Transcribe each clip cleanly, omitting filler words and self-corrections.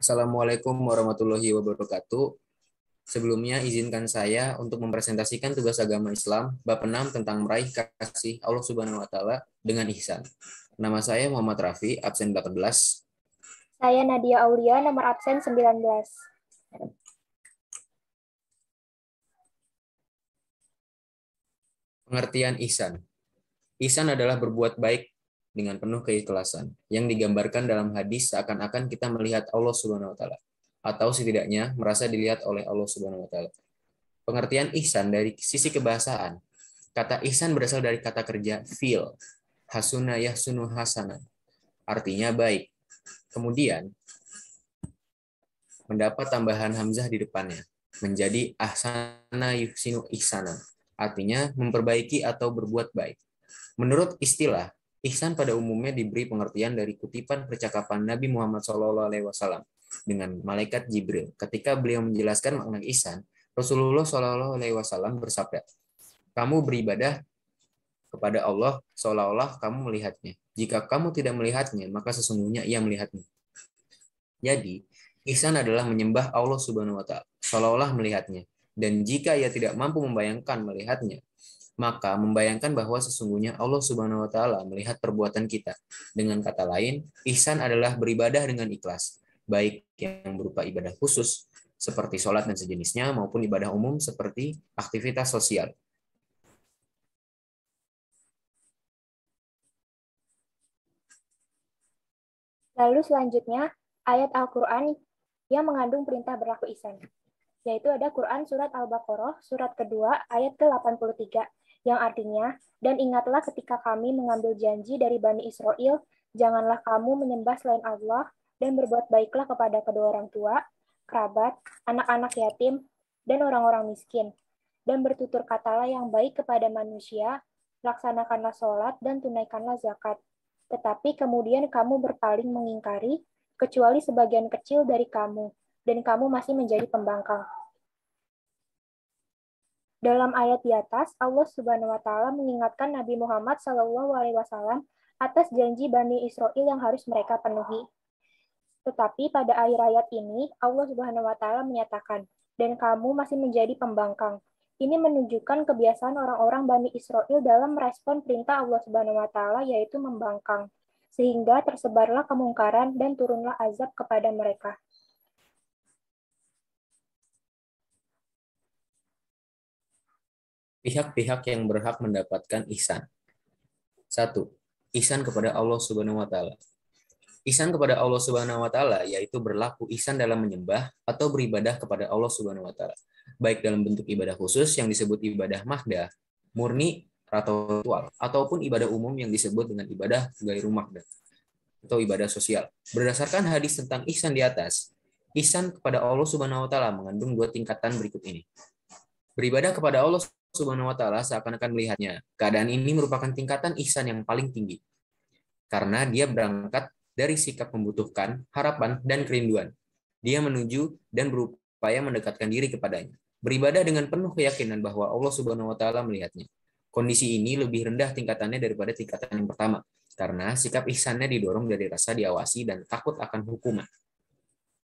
Assalamualaikum warahmatullahi wabarakatuh. Sebelumnya izinkan saya untuk mempresentasikan tugas agama Islam bab 6 tentang meraih kasih Allah Subhanahu wa taala dengan ihsan. Nama saya Muhammad Rafi, absen 18. Saya Nadia Aulia, nomor absen 19. Pengertian ihsan. Ihsan adalah berbuat baik dengan penuh keikhlasan yang digambarkan dalam hadis seakan-akan kita melihat Allah Subhanahu wa taala atau setidaknya merasa dilihat oleh Allah Subhanahu wa taala. Pengertian ihsan dari sisi kebahasaan. Kata ihsan berasal dari kata kerja fil, hasuna yahsunu hasanan, artinya baik. Kemudian mendapat tambahan hamzah di depannya, menjadi ahsana yuhsinu ihsanan, artinya memperbaiki atau berbuat baik. Menurut istilah, ihsan pada umumnya diberi pengertian dari kutipan percakapan Nabi Muhammad SAW dengan malaikat Jibril. Ketika beliau menjelaskan makna ihsan, Rasulullah SAW bersabda, kamu beribadah kepada Allah seolah-olah kamu melihatnya. Jika kamu tidak melihatnya, maka sesungguhnya ia melihatmu. Jadi, ihsan adalah menyembah Allah Subhanahu wa taala seolah-olah melihatnya. Dan jika ia tidak mampu membayangkan melihatnya, maka membayangkan bahwa sesungguhnya Allah Subhanahu wa taala melihat perbuatan kita. Dengan kata lain, ihsan adalah beribadah dengan ikhlas, baik yang berupa ibadah khusus seperti sholat dan sejenisnya maupun ibadah umum seperti aktivitas sosial. Lalu selanjutnya, ayat Al-Quran yang mengandung perintah berlaku ihsan. Yaitu ada Quran Surat Al-Baqarah, surat kedua, ayat ke-83, yang artinya, dan ingatlah ketika kami mengambil janji dari Bani Israel, janganlah kamu menyembah selain Allah, dan berbuat baiklah kepada kedua orang tua, kerabat, anak-anak yatim, dan orang-orang miskin. Dan bertutur katalah yang baik kepada manusia, laksanakanlah sholat, dan tunaikanlah zakat. Tetapi kemudian kamu berpaling mengingkari, kecuali sebagian kecil dari kamu, dan kamu masih menjadi pembangkang. Dalam ayat di atas, Allah Subhanahu wa taala mengingatkan Nabi Muhammad SAW atas janji Bani Israel yang harus mereka penuhi. Tetapi pada akhir ayat ini, Allah Subhanahu wa taala menyatakan, "Dan kamu masih menjadi pembangkang." Ini menunjukkan kebiasaan orang-orang Bani Israel dalam merespon perintah Allah Subhanahu wa taala, yaitu membangkang, sehingga tersebarlah kemungkaran dan turunlah azab kepada mereka. Pihak-pihak yang berhak mendapatkan ihsan. 1. Ihsan kepada Allah Subhanahu wa taala. Ihsan kepada Allah Subhanahu wa taala yaitu berlaku ihsan dalam menyembah atau beribadah kepada Allah Subhanahu wa taala, baik dalam bentuk ibadah khusus yang disebut ibadah mahdah, murni atau ritual, ataupun ibadah umum yang disebut dengan ibadah gairu mahdah atau ibadah sosial. Berdasarkan hadis tentang ihsan di atas, ihsan kepada Allah Subhanahu wa taala mengandung dua tingkatan berikut ini. Beribadah kepada Allah Subhanahu wa taala seakan-akan melihatnya. Keadaan ini merupakan tingkatan ihsan yang paling tinggi. Karena dia berangkat dari sikap membutuhkan, harapan, dan kerinduan. Dia menuju dan berupaya mendekatkan diri kepadanya. Beribadah dengan penuh keyakinan bahwa Allah Subhanahu wa taala melihatnya. Kondisi ini lebih rendah tingkatannya daripada tingkatan yang pertama, karena sikap ihsannya didorong dari rasa diawasi dan takut akan hukuman.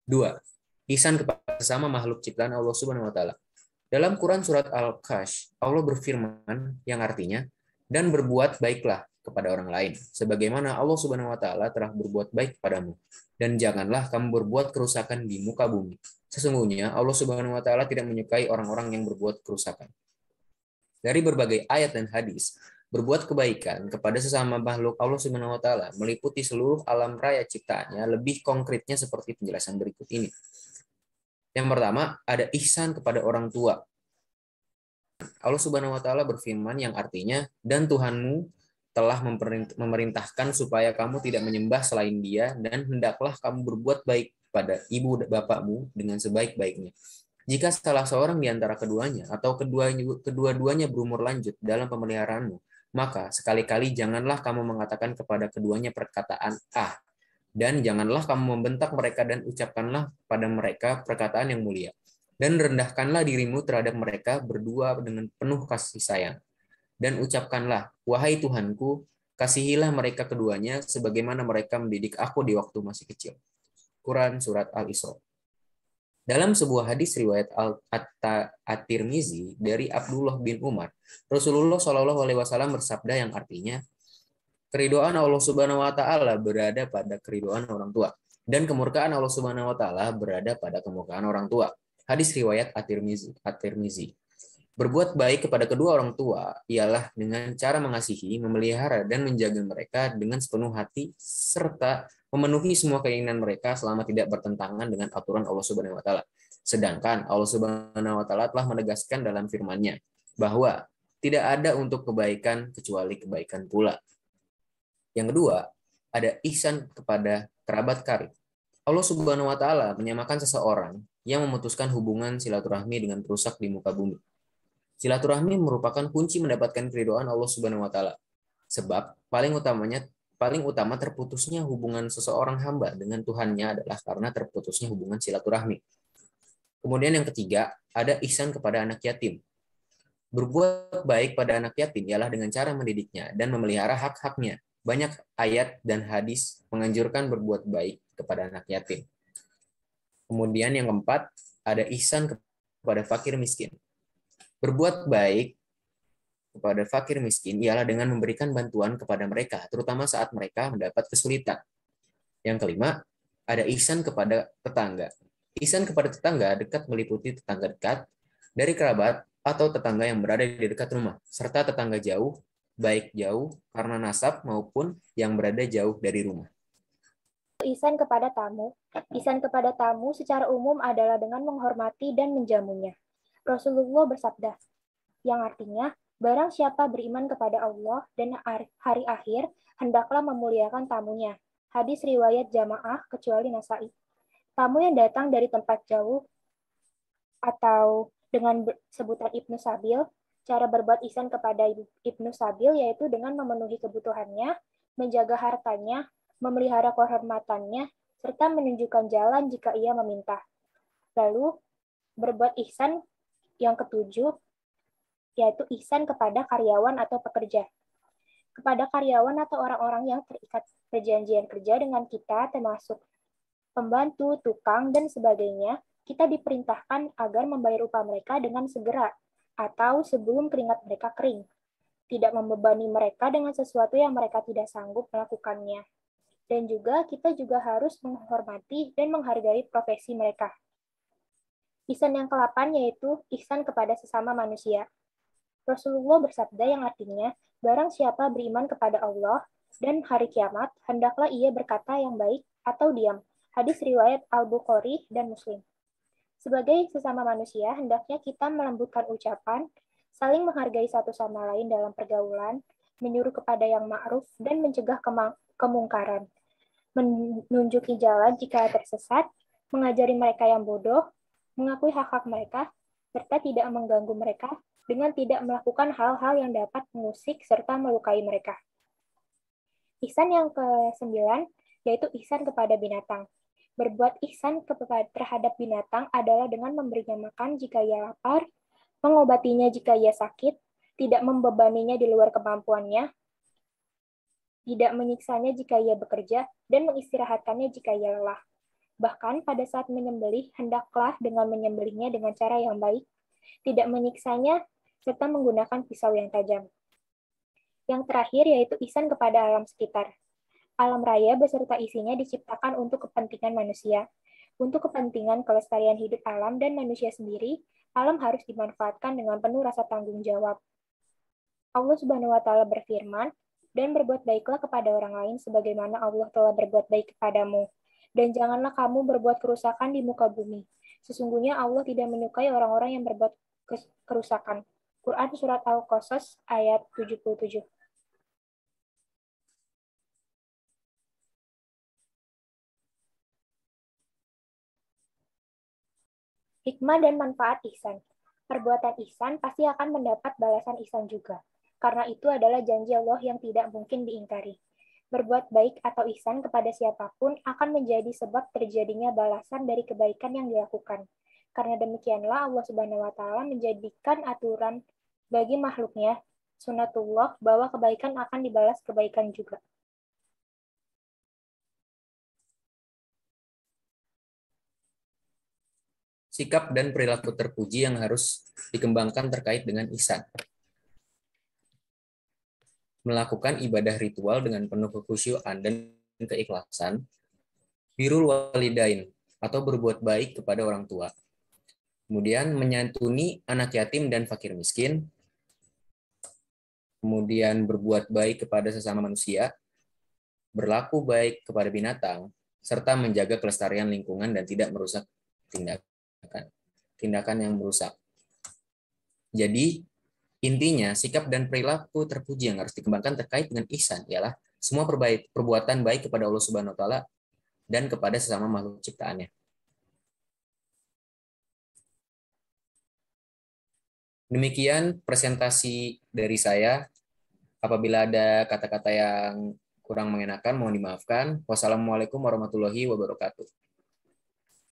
2. Ihsan kepada sesama makhluk ciptaan Allah Subhanahu wa taala. Dalam Quran surat Al-Kahf, Allah berfirman yang artinya, dan berbuat baiklah kepada orang lain, sebagaimana Allah Subhanahu wa taala telah berbuat baik kepadamu. Dan janganlah kamu berbuat kerusakan di muka bumi. Sesungguhnya Allah Subhanahu wa taala tidak menyukai orang-orang yang berbuat kerusakan. Dari berbagai ayat dan hadis, berbuat kebaikan kepada sesama makhluk Allah Subhanahu wa taala meliputi seluruh alam raya ciptaannya, lebih konkretnya seperti penjelasan berikut ini. Yang pertama, ada ihsan kepada orang tua. Allah Subhanahu wa taala berfirman yang artinya, dan Tuhanmu telah memerintahkan supaya kamu tidak menyembah selain Dia, dan hendaklah kamu berbuat baik pada ibu bapakmu dengan sebaik-baiknya. Jika salah seorang di antara keduanya atau kedua-duanya berumur lanjut dalam pemeliharaanmu, maka sekali-kali janganlah kamu mengatakan kepada keduanya perkataan "ah", dan janganlah kamu membentak mereka dan ucapkanlah pada mereka perkataan yang mulia. Dan rendahkanlah dirimu terhadap mereka berdua dengan penuh kasih sayang. Dan ucapkanlah, wahai Tuhanku, kasihilah mereka keduanya sebagaimana mereka mendidik aku di waktu masih kecil. Quran Surat Al-Isra. Dalam sebuah hadis riwayat At-Tirmizi dari Abdullah bin Umar, Rasulullah Shallallahu Alaihi Wasallam bersabda yang artinya, keridhaan Allah Subhanahu Wa Taala berada pada keridhaan orang tua, dan kemurkaan Allah Subhanahu Wa Taala berada pada kemurkaan orang tua. Hadis riwayat At-Tirmizi. Berbuat baik kepada kedua orang tua ialah dengan cara mengasihi, memelihara, dan menjaga mereka dengan sepenuh hati, serta memenuhi semua keinginan mereka selama tidak bertentangan dengan aturan Allah Subhanahu wa taala. Sedangkan Allah Subhanahu wa taala telah menegaskan dalam firman-Nya bahwa tidak ada untuk kebaikan kecuali kebaikan pula. Yang kedua, ada ihsan kepada kerabat karib. Allah Subhanahu wa taala menyamakan seseorang yang memutuskan hubungan silaturahmi dengan perusak di muka bumi. Silaturahmi merupakan kunci mendapatkan keridhaan Allah Subhanahu wa taala. Sebab paling utama terputusnya hubungan seseorang hamba dengan Tuhannya adalah karena terputusnya hubungan silaturahmi. Kemudian yang ketiga, ada ihsan kepada anak yatim. Berbuat baik pada anak yatim ialah dengan cara mendidiknya dan memelihara hak-haknya. Banyak ayat dan hadis menganjurkan berbuat baik kepada anak yatim. Kemudian yang keempat, ada ihsan kepada fakir miskin. Berbuat baik kepada fakir miskin ialah dengan memberikan bantuan kepada mereka, terutama saat mereka mendapat kesulitan. Yang kelima, ada ihsan kepada tetangga. Ihsan kepada tetangga dekat meliputi tetangga dekat, dari kerabat, atau tetangga yang berada di dekat rumah, serta tetangga jauh, baik jauh karena nasab maupun yang berada jauh dari rumah. Ihsan kepada tamu. Ihsan kepada tamu secara umum adalah dengan menghormati dan menjamunya. Rasulullah bersabda, yang artinya, barang siapa beriman kepada Allah dan hari akhir, hendaklah memuliakan tamunya. Hadis riwayat jamaah kecuali Nasai. Tamu yang datang dari tempat jauh atau dengan sebutan Ibnu Sabil, cara berbuat ihsan kepada Ibnu Sabil yaitu dengan memenuhi kebutuhannya, menjaga hartanya, memelihara kehormatannya, serta menunjukkan jalan jika ia meminta. Lalu, berbuat ihsan yang ketujuh, yaitu ihsan kepada karyawan atau pekerja. Kepada karyawan atau orang-orang yang terikat perjanjian kerja dengan kita, termasuk pembantu, tukang, dan sebagainya, kita diperintahkan agar membayar upah mereka dengan segera atau sebelum keringat mereka kering. Tidak membebani mereka dengan sesuatu yang mereka tidak sanggup melakukannya. Dan juga kita juga harus menghormati dan menghargai profesi mereka. Ihsan yang ke-8 yaitu ihsan kepada sesama manusia. Rasulullah bersabda yang artinya, barang siapa beriman kepada Allah dan hari kiamat, hendaklah ia berkata yang baik atau diam. Hadis riwayat Al-Bukhari dan Muslim. Sebagai sesama manusia, hendaknya kita melembutkan ucapan, saling menghargai satu sama lain dalam pergaulan, menyuruh kepada yang ma'ruf, dan mencegah kemungkaran. Menunjuki jalan jika tersesat, mengajari mereka yang bodoh, mengakui hak-hak mereka, serta tidak mengganggu mereka dengan tidak melakukan hal-hal yang dapat mengusik serta melukai mereka. Ihsan yang ke-9 yaitu ihsan kepada binatang. Berbuat ihsan terhadap binatang adalah dengan memberinya makan jika ia lapar, mengobatinya jika ia sakit, tidak membebaninya di luar kemampuannya, tidak menyiksanya jika ia bekerja, dan mengistirahatkannya jika ia lelah. Bahkan pada saat menyembelih, hendaklah dengan menyembelihnya dengan cara yang baik, tidak menyiksanya, serta menggunakan pisau yang tajam. Yang terakhir yaitu ihsan kepada alam sekitar. Alam raya beserta isinya diciptakan untuk kepentingan manusia. Untuk kepentingan kelestarian hidup alam dan manusia sendiri, alam harus dimanfaatkan dengan penuh rasa tanggung jawab. Allah Subhanahu wa taala berfirman, "Dan berbuat baiklah kepada orang lain sebagaimana Allah telah berbuat baik kepadamu. Dan janganlah kamu berbuat kerusakan di muka bumi. Sesungguhnya Allah tidak menyukai orang-orang yang berbuat kerusakan." Quran Surat Al-Qasas ayat 77. Hikmah dan manfaat ihsan. Perbuatan ihsan pasti akan mendapat balasan ihsan juga. Karena itu adalah janji Allah yang tidak mungkin diingkari. Berbuat baik atau ihsan kepada siapapun akan menjadi sebab terjadinya balasan dari kebaikan yang dilakukan. Karena demikianlah Allah Subhanahu wa taala menjadikan aturan bagi makhluknya, sunatullah, bahwa kebaikan akan dibalas kebaikan juga. sikap dan perilaku terpuji yang harus dikembangkan terkait dengan ihsan. Melakukan ibadah ritual dengan penuh kekhusyuan dan keikhlasan, birrul walidain atau berbuat baik kepada orang tua. Kemudian menyantuni anak yatim dan fakir miskin, kemudian berbuat baik kepada sesama manusia, berlaku baik kepada binatang, serta menjaga kelestarian lingkungan dan tidak merusak tindakan yang merusak. Jadi, intinya sikap dan perilaku terpuji yang harus dikembangkan terkait dengan ihsan ialah semua perbuatan baik kepada Allah Subhanahu wa taala dan kepada sesama makhluk ciptaannya. Demikian presentasi dari saya. Apabila ada kata-kata yang kurang mengenakan, mohon dimaafkan. Wassalamualaikum warahmatullahi wabarakatuh.